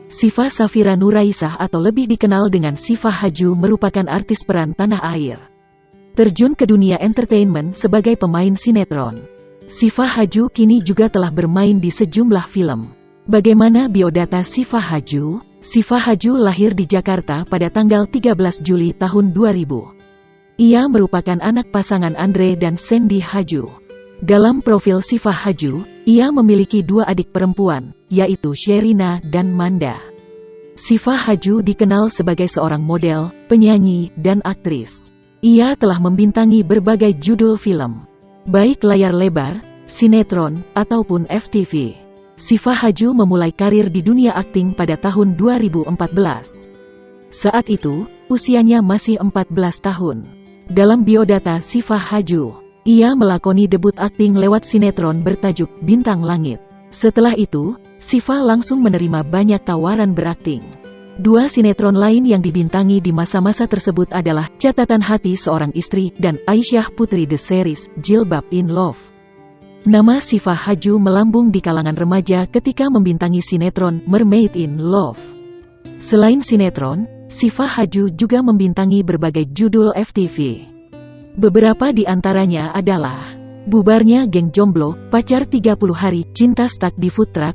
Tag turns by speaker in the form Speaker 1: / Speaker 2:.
Speaker 1: Syifa Safira Nuraisah atau lebih dikenal dengan Syifa Haju merupakan artis peran tanah air. Terjun ke dunia entertainment sebagai pemain sinetron. Syifa Haju kini juga telah bermain di sejumlah film. Bagaimana biodata Syifa Haju? Syifa Haju lahir di Jakarta pada tanggal 13 Juli tahun 2000. Ia merupakan anak pasangan Andre dan Sandy Haju. Dalam profil Syifa Haju, ia memiliki dua adik perempuan, yaitu Sherina dan Manda. Syifa Haju dikenal sebagai seorang model, penyanyi, dan aktris. Ia telah membintangi berbagai judul film, baik layar lebar, sinetron, ataupun FTV. Syifa Haju memulai karir di dunia akting pada tahun 2014. Saat itu, usianya masih 14 tahun. Dalam biodata Syifa Haju, ia melakoni debut akting lewat sinetron bertajuk Bintang Langit. Setelah itu, Syifa langsung menerima banyak tawaran berakting. Dua sinetron lain yang dibintangi di masa-masa tersebut adalah Catatan Hati Seorang Istri dan Aisyah Putri The Series, Jilbab in Love. Nama Syifa Haju melambung di kalangan remaja ketika membintangi sinetron Mermaid in Love. Selain sinetron, Syifa Haju juga membintangi berbagai judul FTV. Beberapa di antaranya adalah Bubarnya Geng Jomblo, Pacar 30 Hari, Cinta Stuck di Food Truck,